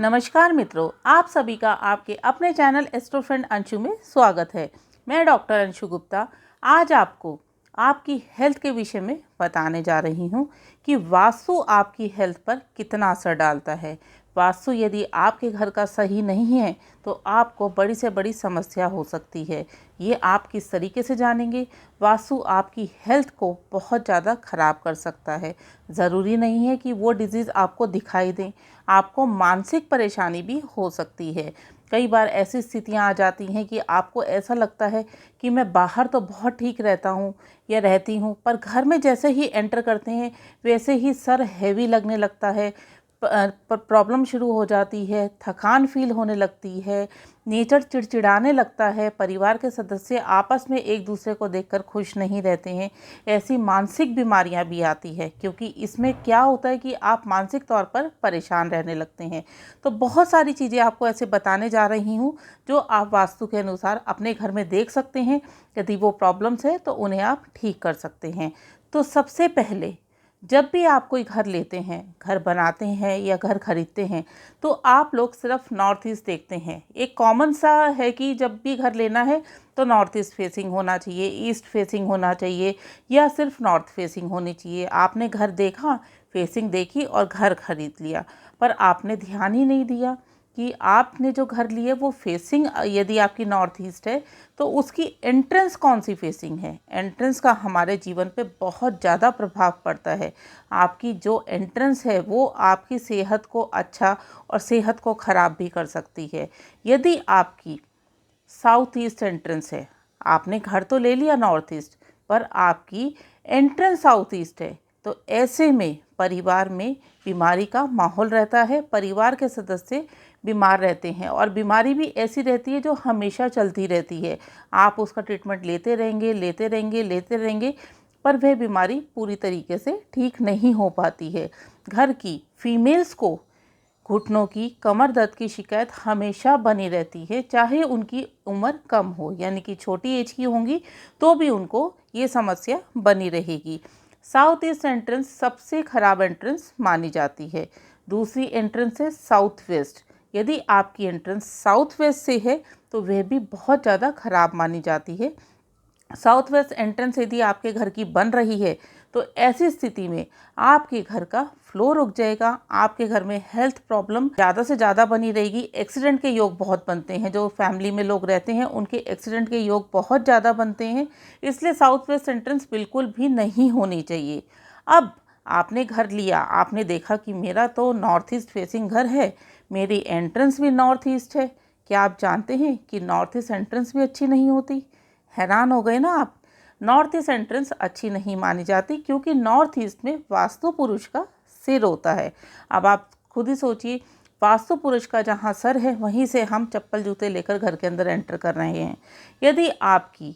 नमस्कार मित्रों, आप सभी का आपके अपने चैनल एस्ट्रो फ्रेंड अंशु में स्वागत है। मैं डॉक्टर अंशु गुप्ता आज आपको आपकी हेल्थ के विषय में बताने जा रही हूँ कि वास्तु आपकी हेल्थ पर कितना असर डालता है। वास्तु यदि आपके घर का सही नहीं है तो आपको बड़ी से बड़ी समस्या हो सकती है। ये आप किस तरीके से जानेंगे? वास्तु आपकी हेल्थ को बहुत ज़्यादा ख़राब कर सकता है। ज़रूरी नहीं है कि वो डिज़ीज़ आपको दिखाई दें, आपको मानसिक परेशानी भी हो सकती है। कई बार ऐसी स्थितियां आ जाती हैं कि आपको ऐसा लगता है कि मैं बाहर तो बहुत ठीक रहता हूँ या रहती हूँ, पर घर में जैसे ही एंटर करते हैं वैसे ही सर हैवी लगने लगता है, प्रॉब्लम शुरू हो जाती है, थकान फील होने लगती है, नेचर चिड़चिड़ाने लगता है, परिवार के सदस्य आपस में एक दूसरे को देखकर खुश नहीं रहते हैं। ऐसी मानसिक बीमारियां भी आती है क्योंकि इसमें क्या होता है कि आप मानसिक तौर पर परेशान रहने लगते हैं। तो बहुत सारी चीज़ें आपको ऐसे बताने जा रही हूँ जो आप वास्तु के अनुसार अपने घर में देख सकते हैं। यदि वो प्रॉब्लम्स है तो उन्हें आप ठीक कर सकते हैं। तो सबसे पहले जब भी आप कोई घर लेते हैं, घर बनाते हैं या घर खरीदते हैं तो आप लोग सिर्फ नॉर्थ ईस्ट देखते हैं। एक कॉमन सा है कि जब भी घर लेना है तो नॉर्थ ईस्ट फेसिंग होना चाहिए, ईस्ट फेसिंग होना चाहिए या सिर्फ नॉर्थ फेसिंग होनी चाहिए। आपने घर देखा, फेसिंग देखी और घर खरीद लिया, पर आपने ध्यान ही नहीं दिया कि आपने जो घर लिए वो फेसिंग यदि आपकी नॉर्थ ईस्ट है तो उसकी एंट्रेंस कौन सी फेसिंग है। एंट्रेंस का हमारे जीवन पे बहुत ज़्यादा प्रभाव पड़ता है। आपकी जो एंट्रेंस है वो आपकी सेहत को अच्छा और सेहत को ख़राब भी कर सकती है। यदि आपकी साउथ ईस्ट एंट्रेंस है, आपने घर तो ले लिया नॉर्थ ईस्ट, पर आपकी एंट्रेंस साउथ ईस्ट है, तो ऐसे में परिवार में बीमारी का माहौल रहता है। परिवार के सदस्य बीमार रहते हैं और बीमारी भी ऐसी रहती है जो हमेशा चलती रहती है। आप उसका ट्रीटमेंट लेते रहेंगे, लेते रहेंगे, लेते रहेंगे, पर वह बीमारी पूरी तरीके से ठीक नहीं हो पाती है। घर की फीमेल्स को घुटनों की, कमर दर्द की शिकायत हमेशा बनी रहती है, चाहे उनकी उम्र कम हो, यानी कि छोटी एज की होंगी तो भी उनको ये समस्या बनी रहेगी। साउथ ईस्ट एंट्रेंस सबसे खराब एंट्रेंस मानी जाती है। दूसरी एंट्रेंस है साउथ वेस्ट। यदि आपकी एंट्रेंस साउथ वेस्ट से है तो वह भी बहुत ज़्यादा खराब मानी जाती है। साउथ वेस्ट एंट्रेंस यदि आपके घर की बन रही है तो ऐसी स्थिति में आपके घर का फ्लो रुक जाएगा, आपके घर में हेल्थ प्रॉब्लम ज़्यादा से ज़्यादा बनी रहेगी। एक्सीडेंट के योग बहुत बनते हैं, जो फैमिली में लोग रहते हैं उनके एक्सीडेंट के योग बहुत ज़्यादा बनते हैं, इसलिए साउथ वेस्ट एंट्रेंस बिल्कुल भी नहीं होनी चाहिए। अब आपने घर लिया, आपने देखा कि मेरा तो नॉर्थ ईस्ट फेसिंग घर है, मेरी एंट्रेंस भी नॉर्थ ईस्ट है। क्या आप जानते हैं कि नॉर्थ ईस्ट एंट्रेंस भी अच्छी नहीं होती? हैरान हो गए ना आप? नॉर्थ ईस्ट एंट्रेंस अच्छी नहीं मानी जाती क्योंकि नॉर्थ ईस्ट में वास्तु पुरुष का सिर होता है। अब आप खुद ही सोचिए, वास्तु पुरुष का जहाँ सर है वहीं से हम चप्पल जूते लेकर घर के अंदर एंटर कर रहे हैं। यदि आपकी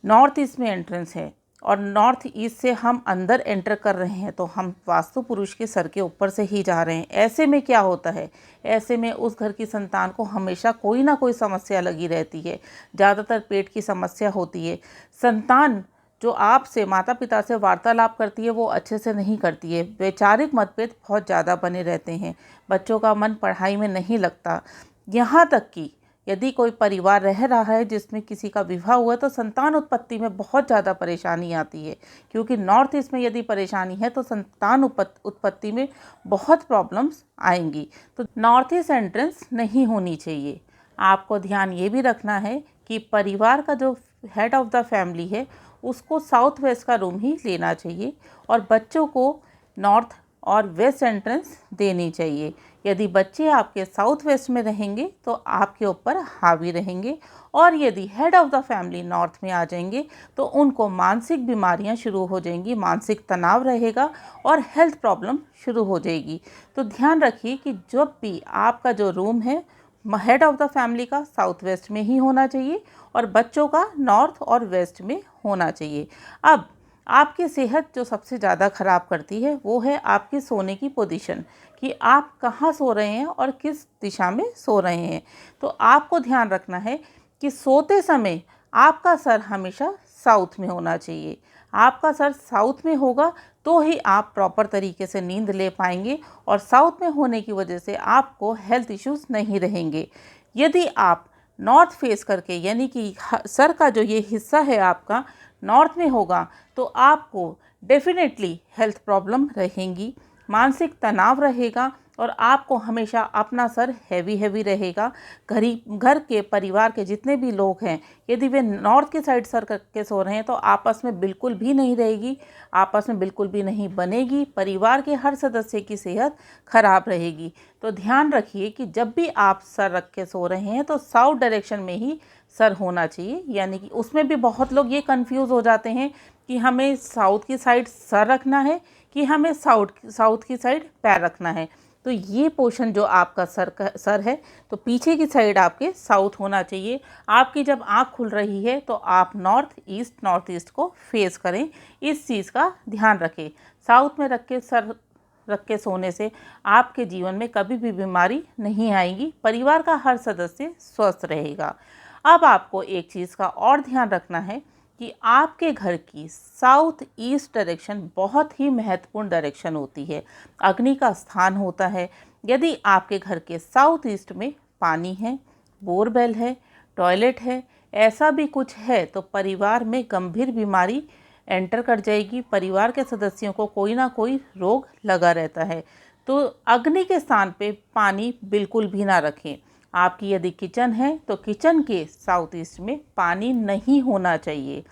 नॉर्थ ईस्ट में एंट्रेंस है और नॉर्थ ईस्ट से हम अंदर एंटर कर रहे हैं तो हम वास्तु पुरुष के सर के ऊपर से ही जा रहे हैं। ऐसे में क्या होता है, ऐसे में उस घर की संतान को हमेशा कोई ना कोई समस्या लगी रहती है। ज़्यादातर पेट की समस्या होती है। संतान जो आपसे, माता पिता से वार्तालाप करती है वो अच्छे से नहीं करती है। वैचारिक मतभेद बहुत ज़्यादा बने रहते हैं। बच्चों का मन पढ़ाई में नहीं लगता। यहाँ तक कि यदि कोई परिवार रह रहा है जिसमें किसी का विवाह हुआ तो संतान उत्पत्ति में बहुत ज़्यादा परेशानी आती है, क्योंकि नॉर्थ ईस्ट में यदि परेशानी है तो संतान उत्पत्ति में बहुत प्रॉब्लम्स आएंगी। तो नॉर्थ ईस्ट एंट्रेंस नहीं होनी चाहिए। आपको ध्यान ये भी रखना है कि परिवार का जो हेड ऑफ द फैमिली है उसको साउथ वेस्ट का रूम ही लेना चाहिए और बच्चों को नॉर्थ और वेस्ट एंट्रेंस देनी चाहिए। यदि बच्चे आपके साउथ वेस्ट में रहेंगे तो आपके ऊपर हावी रहेंगे, और यदि head of the family north में आ जाएंगे तो उनको मानसिक बीमारियां शुरू हो जाएंगी, मानसिक तनाव रहेगा और हेल्थ प्रॉब्लम शुरू हो जाएगी। तो ध्यान रखिए कि जब भी आपका जो रूम है हेड ऑफ द फैमिली का साउथ वेस्ट में ही होना चाहिए और बच्चों का नॉर्थ और वेस्ट में होना चाहिए। अब आपकी सेहत जो सबसे ज़्यादा ख़राब करती है वो है आपकी सोने की पोजीशन, कि आप कहाँ सो रहे हैं और किस दिशा में सो रहे हैं। तो आपको ध्यान रखना है कि सोते समय आपका सर हमेशा साउथ में होना चाहिए। आपका सर साउथ में होगा तो ही आप प्रॉपर तरीके से नींद ले पाएंगे और साउथ में होने की वजह से आपको हेल्थ इश्यूज नहीं रहेंगे। यदि आप नॉर्थ फेस करके यानी कि सर का जो ये हिस्सा है आपका नॉर्थ में होगा तो आपको डेफिनेटली हेल्थ प्रॉब्लम रहेंगी, मानसिक तनाव रहेगा और आपको हमेशा अपना सर हैवी रहेगा। घर के परिवार के जितने भी लोग हैं यदि वे नॉर्थ की साइड सर करके सो रहे हैं तो आपस में बिल्कुल भी नहीं रहेगी, आपस में बिल्कुल भी नहीं बनेगी, परिवार के हर सदस्य की सेहत खराब रहेगी। तो ध्यान रखिए कि जब भी आप सर रख के सो रहे हैं तो साउथ डायरेक्शन में ही सर होना चाहिए। यानी कि उसमें भी बहुत लोग ये कंफ्यूज हो जाते हैं कि हमें साउथ की साइड सर रखना है कि हमें साउथ की साइड पैर रखना है। तो ये पोर्शन जो आपका सर है तो पीछे की साइड आपके साउथ होना चाहिए। आपकी जब आँख खुल रही है तो आप नॉर्थ ईस्ट को फेस करें, इस चीज़ का ध्यान रखें। साउथ में रख के सोने से आपके जीवन में कभी भी बीमारी नहीं आएगी, परिवार का हर सदस्य स्वस्थ रहेगा। अब आपको एक चीज़ का और ध्यान रखना है कि आपके घर की साउथ ईस्ट डायरेक्शन बहुत ही महत्वपूर्ण डायरेक्शन होती है, अग्नि का स्थान होता है। यदि आपके घर के साउथ ईस्ट में पानी है, बोरवेल है, टॉयलेट है, ऐसा भी कुछ है तो परिवार में गंभीर बीमारी एंटर कर जाएगी, परिवार के सदस्यों को कोई ना कोई रोग लगा रहता है। तो अग्नि के स्थान पे पानी बिल्कुल भी ना रखें। आपकी यदि किचन है तो किचन के साउथ ईस्ट में पानी नहीं होना चाहिए।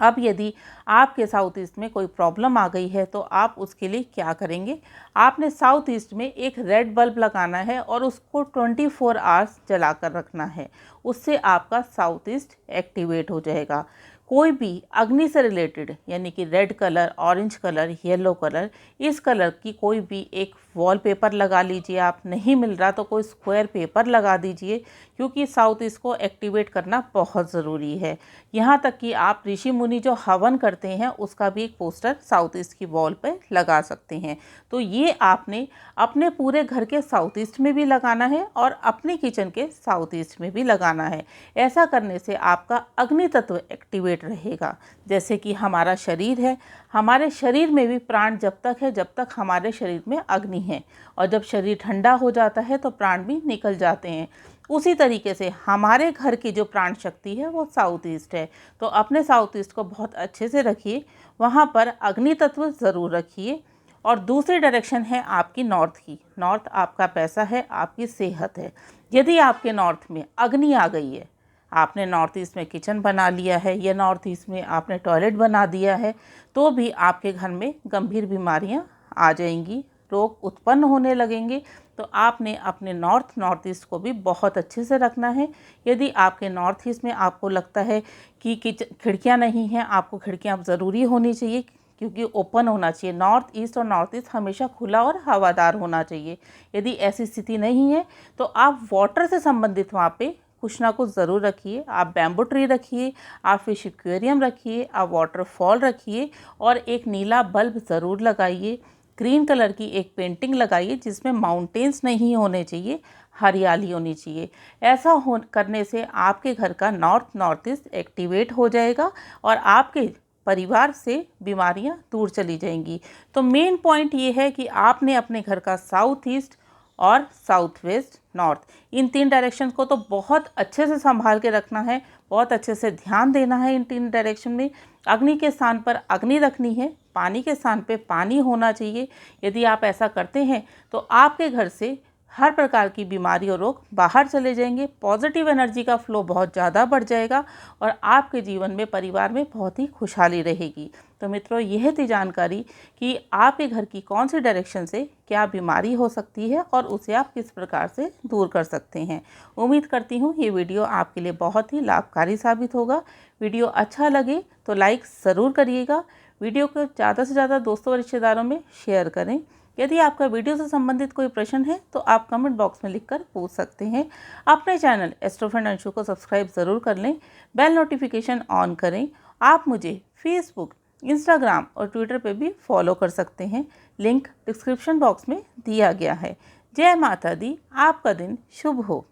अब यदि आपके साउथ ईस्ट में कोई प्रॉब्लम आ गई है तो आप उसके लिए क्या करेंगे, आपने साउथ ईस्ट में एक रेड बल्ब लगाना है और उसको 24 आवर्स जला कर रखना है। उससे आपका साउथ ईस्ट एक्टिवेट हो जाएगा। कोई भी अग्नि से रिलेटेड यानी कि red colour, orange colour, yellow colour, इस कलर की कोई भी एक वॉलपेपर लगा लीजिए। आप नहीं मिल रहा तो कोई स्क्वायर पेपर लगा दीजिए, क्योंकि साउथ ईस्ट को एक्टिवेट करना बहुत ज़रूरी है। यहाँ तक कि आप ऋषि मुनि जो हवन करते हैं उसका भी एक पोस्टर साउथ ईस्ट की वॉल पर लगा सकते हैं। तो ये आपने अपने पूरे घर के साउथ ईस्ट में भी लगाना है और अपनी किचन के साउथ ईस्ट में भी लगाना है। ऐसा करने से आपका अग्नि तत्व एक्टिवेट रहेगा। जैसे कि हमारा शरीर है, हमारे शरीर में भी प्राण जब तक है जब तक हमारे शरीर में अग्नि है, और जब शरीर ठंडा हो जाता है तो प्राण भी निकल जाते हैं। उसी तरीके से हमारे घर की जो प्राण शक्ति है वो साउथ ईस्ट है। तो अपने साउथ ईस्ट को बहुत अच्छे से रखिए, वहाँ पर अग्नि तत्व ज़रूर रखिए। और दूसरी डायरेक्शन है आपकी नॉर्थ की। नॉर्थ आपका पैसा है, आपकी सेहत है। यदि आपके नॉर्थ में अग्नि आ गई है, आपने नॉर्थ ईस्ट में किचन बना लिया है या नॉर्थ ईस्ट में आपने टॉयलेट बना दिया है, तो भी आपके घर में गंभीर बीमारियां आ जाएंगी, रोग उत्पन्न होने लगेंगे। तो आपने अपने नॉर्थ ईस्ट को भी बहुत अच्छे से रखना है। यदि आपके नॉर्थ ईस्ट में आपको लगता है कि खिड़कियां नहीं हैं, आपको खिड़कियां ज़रूरी होनी चाहिए, क्योंकि ओपन होना चाहिए। नॉर्थ ईस्ट हमेशा खुला और हवादार होना चाहिए। यदि ऐसी स्थिति नहीं है तो आप वाटर से संबंधित वहाँ पे कुछ ना कुछ ज़रूर रखिए। आप बैम्बू ट्री रखिए, आप फिश एक्वेरियम रखिए, आप वाटरफॉल रखिए और एक नीला बल्ब ज़रूर लगाइए। ग्रीन कलर की एक पेंटिंग लगाइए जिसमें माउंटेन्स नहीं होने चाहिए, हरियाली होनी चाहिए। ऐसा करने से आपके घर का नॉर्थ ईस्ट एक्टिवेट हो जाएगा और आपके परिवार से बीमारियां दूर चली जाएंगी। तो मेन पॉइंट ये है कि आपने अपने घर का साउथ ईस्ट और साउथ वेस्ट, नॉर्थ, इन 3 डायरेक्शन को तो बहुत अच्छे से संभाल के रखना है, बहुत अच्छे से ध्यान देना है इन 3 डायरेक्शन में। अग्नि के स्थान पर अग्नि रखनी है, पानी के स्थान पे पानी होना चाहिए। यदि आप ऐसा करते हैं तो आपके घर से हर प्रकार की बीमारी और रोग बाहर चले जाएंगे, पॉजिटिव एनर्जी का फ्लो बहुत ज़्यादा बढ़ जाएगा और आपके जीवन में, परिवार में बहुत ही खुशहाली रहेगी। तो मित्रों, यह थी जानकारी कि आपके घर की कौन सी डायरेक्शन से क्या बीमारी हो सकती है और उसे आप किस प्रकार से दूर कर सकते हैं। उम्मीद करती हूँ ये वीडियो आपके लिए बहुत ही लाभकारी साबित होगा। वीडियो अच्छा लगे तो लाइक ज़रूर करिएगा। वीडियो को ज़्यादा से ज़्यादा दोस्तों और रिश्तेदारों में शेयर करें। यदि आपका वीडियो से संबंधित कोई प्रश्न है तो आप कमेंट बॉक्स में लिखकर पूछ सकते हैं। अपने चैनल एस्ट्रो फ्रेंड अंशु को सब्सक्राइब ज़रूर कर लें, बेल नोटिफिकेशन ऑन करें। आप मुझे फेसबुक, इंस्टाग्राम और ट्विटर पे भी फॉलो कर सकते हैं, लिंक डिस्क्रिप्शन बॉक्स में दिया गया है। जय माता दी, आपका दिन शुभ हो।